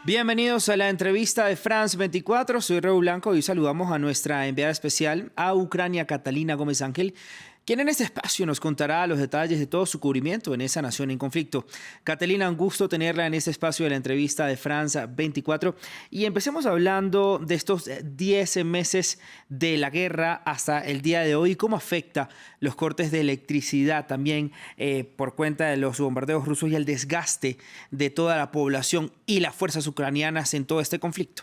Bienvenidos a la entrevista de France 24. Soy Raúl Blanco y saludamos a nuestra enviada especial a Ucrania, Catalina Gómez Ángel, quien en este espacio nos contará los detalles de todo su cubrimiento en esa nación en conflicto. Catalina, un gusto tenerla en este espacio de la entrevista de France 24. Y empecemos hablando de estos 10 meses de la guerra hasta el día de hoy. ¿Cómo afecta los cortes de electricidad también por cuenta de los bombardeos rusos y el desgaste de toda la población y las fuerzas ucranianas en todo este conflicto?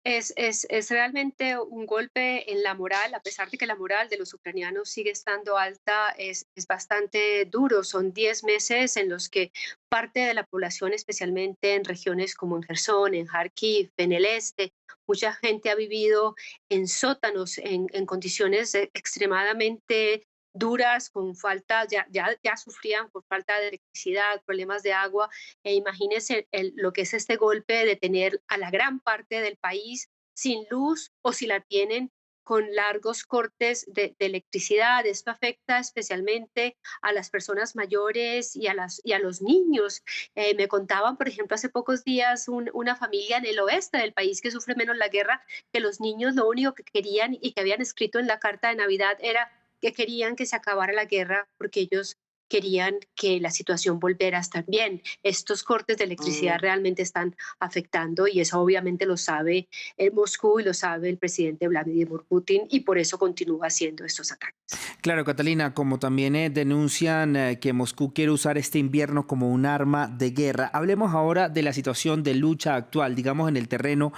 Es realmente un golpe en la moral, a pesar de que la moral de los ucranianos sigue estando alta, es bastante duro. Son 10 meses en los que parte de la población, especialmente en regiones como en Gerson, en Kharkiv, en el este, mucha gente ha vivido en sótanos, en condiciones extremadamente duras, con falta, ya sufrían por falta de electricidad, problemas de agua, e imagínense lo que es este golpe de tener a la gran parte del país sin luz o si la tienen con largos cortes de electricidad. Esto afecta especialmente a las personas mayores y a los niños. Me contaban, por ejemplo, hace pocos días una familia en el oeste del país que sufre menos la guerra, que los niños lo único que querían y que habían escrito en la carta de Navidad era que querían que se acabara la guerra porque ellos querían que la situación volviera a estar bien. Estos cortes de electricidad realmente están afectando y eso obviamente lo sabe Moscú y lo sabe el presidente Vladimir Putin y por eso continúa haciendo estos ataques. Claro, Catalina, como también denuncian que Moscú quiere usar este invierno como un arma de guerra. Hablemos ahora de la situación de lucha actual, digamos en el terreno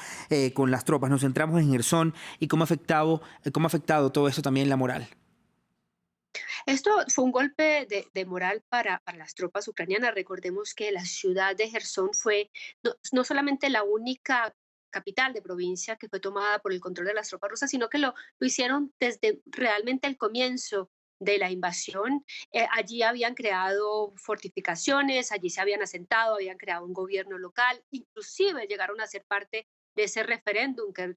con las tropas. Nos centramos en Gerson y cómo ha afectado todo eso también la moral. Esto fue un golpe de moral para las tropas ucranianas. Recordemos que la ciudad de Gerson fue no solamente la única capital de provincia que fue tomada por el control de las tropas rusas, sino que lo hicieron desde realmente el comienzo de la invasión. Allí habían creado fortificaciones, allí se habían asentado, habían creado un gobierno local, inclusive llegaron a ser parte de ese referéndum que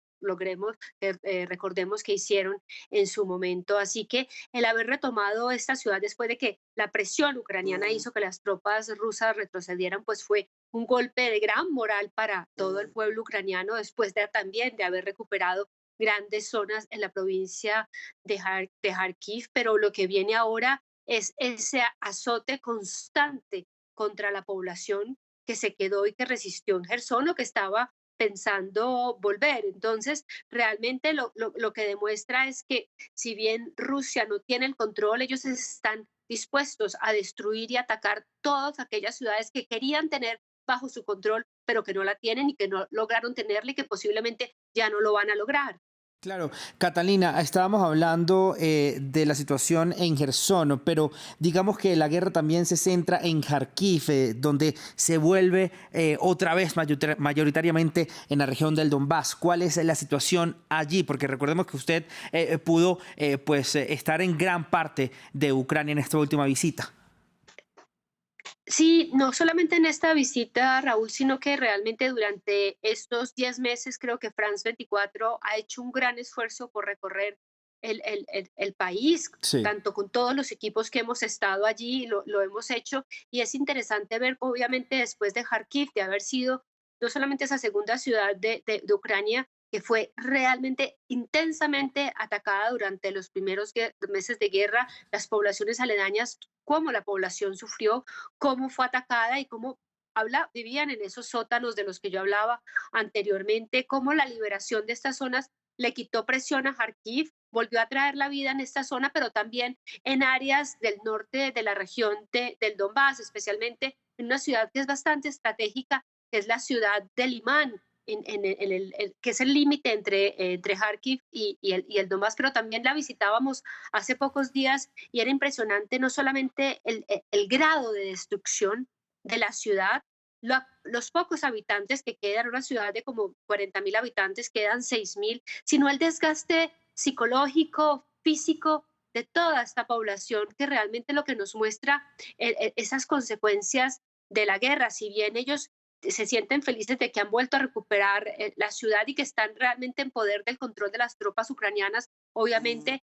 recordemos que hicieron en su momento. Así que el haber retomado esta ciudad después de que la presión ucraniana hizo que las tropas rusas retrocedieran, pues fue un golpe de gran moral para todo el pueblo ucraniano después de también de haber recuperado grandes zonas en la provincia de Kharkiv, pero lo que viene ahora es ese azote constante contra la población que se quedó y que resistió en Gerson o que estaba pensando volver. Entonces, realmente lo que demuestra es que si bien Rusia no tiene el control, ellos están dispuestos a destruir y atacar todas aquellas ciudades que querían tener bajo su control, pero que no la tienen y que no lograron tenerla y que posiblemente ya no lo van a lograr. Claro, Catalina, estábamos hablando de la situación en Gerson, pero digamos que la guerra también se centra en Kharkiv, donde se vuelve otra vez mayoritariamente en la región del Donbass. ¿Cuál es la situación allí? Porque recordemos que usted pudo estar en gran parte de Ucrania en esta última visita. Sí, no solamente en esta visita, Raúl, sino que realmente durante estos 10 meses creo que France 24 ha hecho un gran esfuerzo por recorrer el país, Sí. tanto con todos los equipos que hemos estado allí, lo hemos hecho, y es interesante ver, obviamente, después de Kharkiv, de haber sido no solamente esa segunda ciudad de Ucrania, que fue realmente intensamente atacada durante los primeros meses de guerra, las poblaciones aledañas, cómo la población sufrió, cómo fue atacada y cómo vivían en esos sótanos de los que yo hablaba anteriormente, cómo la liberación de estas zonas le quitó presión a Kharkiv, volvió a traer la vida en esta zona, pero también en áreas del norte de la región del Donbass, especialmente en una ciudad que es bastante estratégica, que es la ciudad de Limán, que es el límite entre Kharkiv y el Donbass, pero también la visitábamos hace pocos días y era impresionante no solamente el grado de destrucción de la ciudad, los pocos habitantes que quedan, una ciudad de como 40.000 habitantes, quedan 6.000, sino el desgaste psicológico, físico de toda esta población, que realmente lo que nos muestra esas consecuencias de la guerra, si bien ellos se sienten felices de que han vuelto a recuperar la ciudad y que están realmente en poder del control de las tropas ucranianas. Obviamente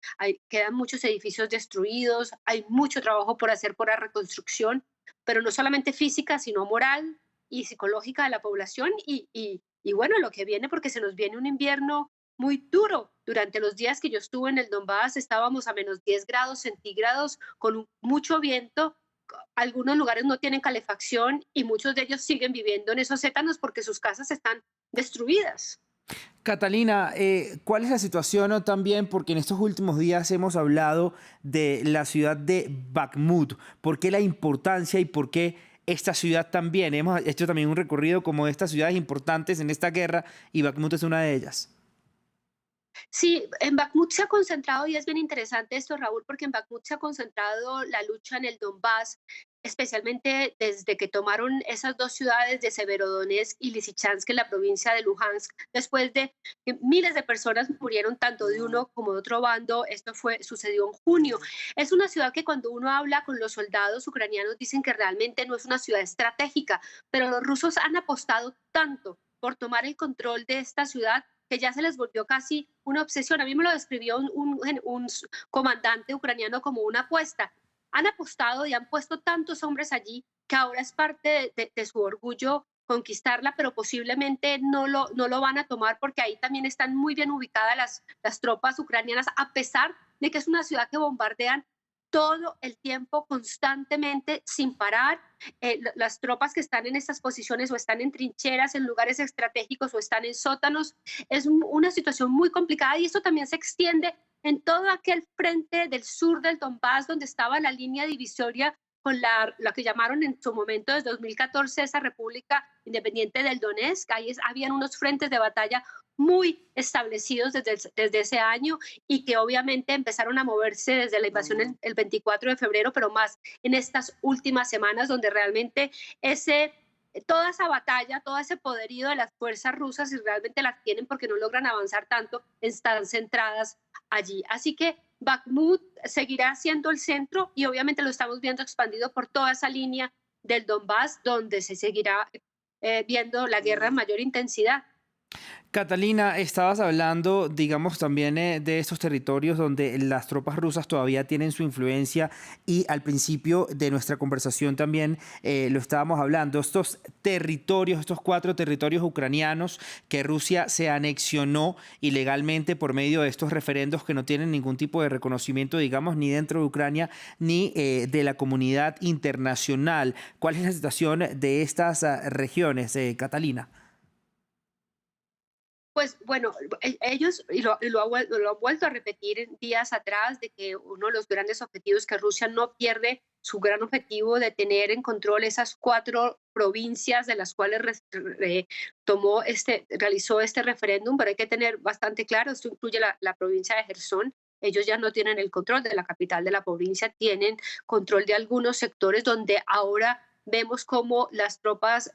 quedan muchos edificios destruidos, hay mucho trabajo por hacer por la reconstrucción, pero no solamente física, sino moral, y psicológica de la población y bueno, lo que viene, porque se nos viene un invierno muy duro. Durante los días que yo estuve en el Donbass estábamos a -10 grados centígrados con mucho viento. Algunos lugares no tienen calefacción y muchos de ellos siguen viviendo en esos sétanos porque sus casas están destruidas. Catalina, ¿cuál es la situación también? Porque en estos últimos días hemos hablado de la ciudad de Bakhmut. ¿Por qué la importancia y por qué esta ciudad también? Hemos hecho también un recorrido como de estas ciudades importantes en esta guerra y Bakhmut es una de ellas. Sí, en Bakhmut se ha concentrado, y es bien interesante esto, Raúl, porque en Bakhmut se ha concentrado la lucha en el Donbass, especialmente desde que tomaron esas dos ciudades de Severodonetsk y Lysychansk en la provincia de Luhansk, después de que miles de personas murieron tanto de uno como de otro bando. Sucedió en junio. Es una ciudad que cuando uno habla con los soldados ucranianos dicen que realmente no es una ciudad estratégica, pero los rusos han apostado tanto por tomar el control de esta ciudad que ya se les volvió casi una obsesión. A mí me lo describió un comandante ucraniano como una apuesta. Han apostado y han puesto tantos hombres allí que ahora es parte de su orgullo conquistarla, pero posiblemente no lo van a tomar porque ahí también están muy bien ubicadas las tropas ucranianas, a pesar de que es una ciudad que bombardean todo el tiempo, constantemente, sin parar. Las tropas que están en estas posiciones o están en trincheras, en lugares estratégicos o están en sótanos. Es una situación muy complicada y esto también se extiende en todo aquel frente del sur del Donbass, donde estaba la línea divisoria con la que llamaron en su momento desde 2014 esa República Independiente del Donetsk. Habían unos frentes de batalla muy establecidos desde ese año y que obviamente empezaron a moverse desde la invasión el 24 de febrero, pero más en estas últimas semanas donde realmente toda esa batalla, todo ese poderío de las fuerzas rusas, y realmente las tienen porque no logran avanzar tanto, están centradas allí. Así que Bakhmut seguirá siendo el centro y obviamente lo estamos viendo expandido por toda esa línea del Donbass, donde se seguirá viendo la guerra en mayor intensidad. Catalina, estabas hablando, digamos, también de estos territorios donde las tropas rusas todavía tienen su influencia y al principio de nuestra conversación también lo estábamos hablando, estos territorios, estos 4 territorios ucranianos que Rusia se anexionó ilegalmente por medio de estos referendos que no tienen ningún tipo de reconocimiento, digamos, ni dentro de Ucrania ni de la comunidad internacional. ¿Cuál es la situación de estas regiones, Catalina? Pues bueno, ellos, y lo han vuelto a repetir en días atrás, de que uno de los grandes objetivos, que Rusia no pierde su gran objetivo de tener en control esas 4 provincias de las cuales realizó este referéndum, pero hay que tener bastante claro, esto incluye la provincia de Gerson. Ellos ya no tienen el control de la capital de la provincia, tienen control de algunos sectores donde ahora vemos cómo las tropas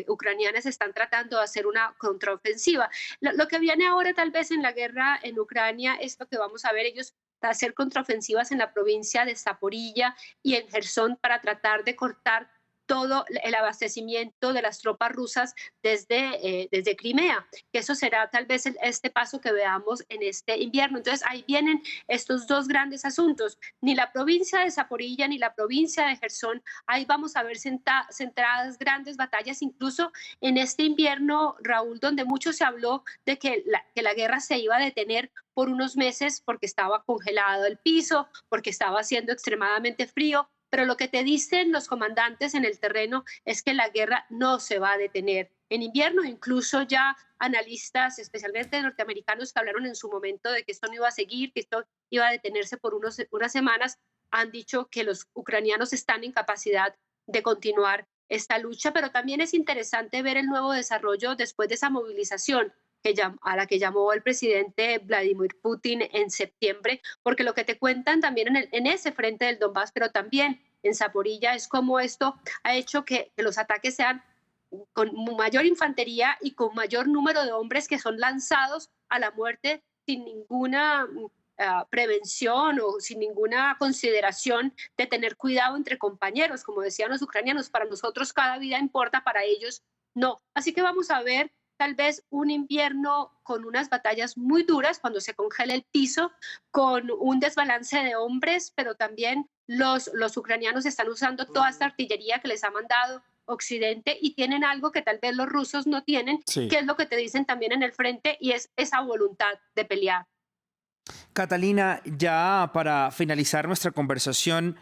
ucranianas están tratando de hacer una contraofensiva. Lo que viene ahora tal vez en la guerra en Ucrania es lo que vamos a ver ellos hacer contraofensivas en la provincia de Zaporilla y en Gerson para tratar de cortar todo el abastecimiento de las tropas rusas desde Crimea, que eso será tal vez este paso que veamos en este invierno. Entonces ahí vienen estos dos grandes asuntos, ni la provincia de Zaporilla ni la provincia de Gerson, ahí vamos a ver centradas grandes batallas, incluso en este invierno, Raúl, donde mucho se habló de que la guerra se iba a detener por unos meses porque estaba congelado el piso, porque estaba haciendo extremadamente frío, pero lo que te dicen los comandantes en el terreno es que la guerra no se va a detener en invierno. Incluso ya analistas, especialmente norteamericanos, que hablaron en su momento de que esto no iba a seguir, que esto iba a detenerse por unas semanas, han dicho que los ucranianos están en capacidad de continuar esta lucha, pero también es interesante ver el nuevo desarrollo después de esa movilización a la que llamó el presidente Vladimir Putin en septiembre, porque lo que te cuentan también en ese frente del Donbass, pero también en Zaporilla, es cómo esto ha hecho que los ataques sean con mayor infantería y con mayor número de hombres que son lanzados a la muerte sin ninguna prevención o sin ninguna consideración de tener cuidado entre compañeros. Como decían los ucranianos, para nosotros cada vida importa, para ellos no. Así que vamos a ver tal vez un invierno con unas batallas muy duras cuando se congela el piso, con un desbalance de hombres, pero también los ucranianos están usando toda esta artillería que les ha mandado Occidente y tienen algo que tal vez los rusos no tienen, Sí. que es lo que te dicen también en el frente y es esa voluntad de pelear. Catalina, ya para finalizar nuestra conversación,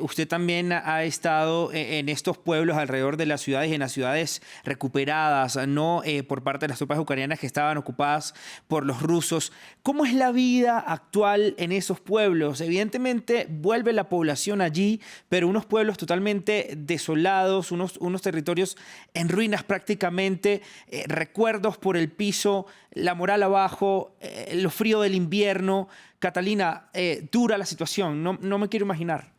usted también ha estado en estos pueblos alrededor de las ciudades y en las ciudades recuperadas, no por parte de las tropas ucranianas que estaban ocupadas por los rusos. ¿Cómo es la vida actual en esos pueblos? Evidentemente vuelve la población allí, pero unos pueblos totalmente desolados, unos territorios en ruinas prácticamente, recuerdos por el piso, la moral abajo, lo frío del invierno. Catalina, dura la situación, no me quiero imaginar.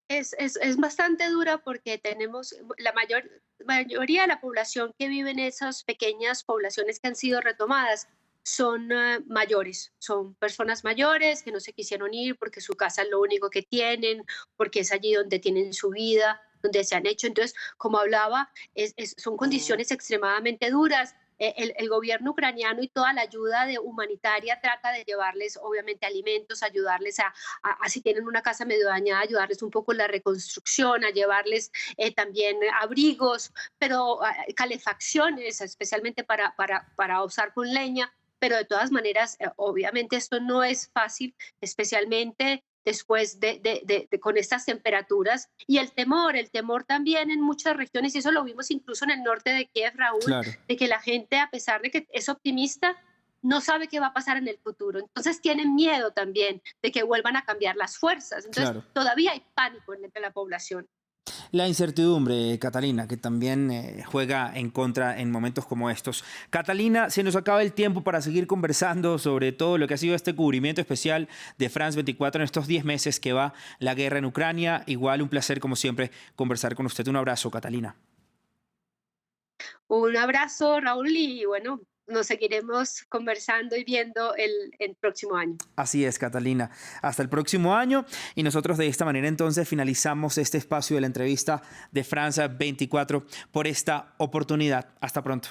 Es bastante dura porque tenemos la mayoría de la población que vive en esas pequeñas poblaciones que han sido retomadas son mayores, son personas mayores que no se quisieron ir porque su casa es lo único que tienen, porque es allí donde tienen su vida, donde se han hecho. Entonces, como hablaba, son condiciones extremadamente duras. El gobierno ucraniano y toda la ayuda humanitaria trata de llevarles, obviamente, alimentos, ayudarles a si tienen una casa medio dañada, ayudarles un poco en la reconstrucción, a llevarles también abrigos, pero calefacciones, especialmente para usar con leña. Pero de todas maneras, obviamente esto no es fácil, especialmente después con estas temperaturas y el temor también en muchas regiones, y eso lo vimos incluso en el norte de Kiev, Raúl, Claro, de que la gente, a pesar de que es optimista, no sabe qué va a pasar en el futuro. Entonces tienen miedo también de que vuelvan a cambiar las fuerzas. Entonces claro. todavía hay pánico entre la población. La incertidumbre, Catalina, que también juega en contra en momentos como estos. Catalina, se nos acaba el tiempo para seguir conversando sobre todo lo que ha sido este cubrimiento especial de France 24 en estos 10 meses que va la guerra en Ucrania. Igual un placer, como siempre, conversar con usted. Un abrazo, Catalina. Un abrazo, Raúl, y bueno, nos seguiremos conversando y viendo el próximo año. Así es, Catalina. Hasta el próximo año. Y nosotros de esta manera entonces finalizamos este espacio de la entrevista de France 24 por esta oportunidad. Hasta pronto.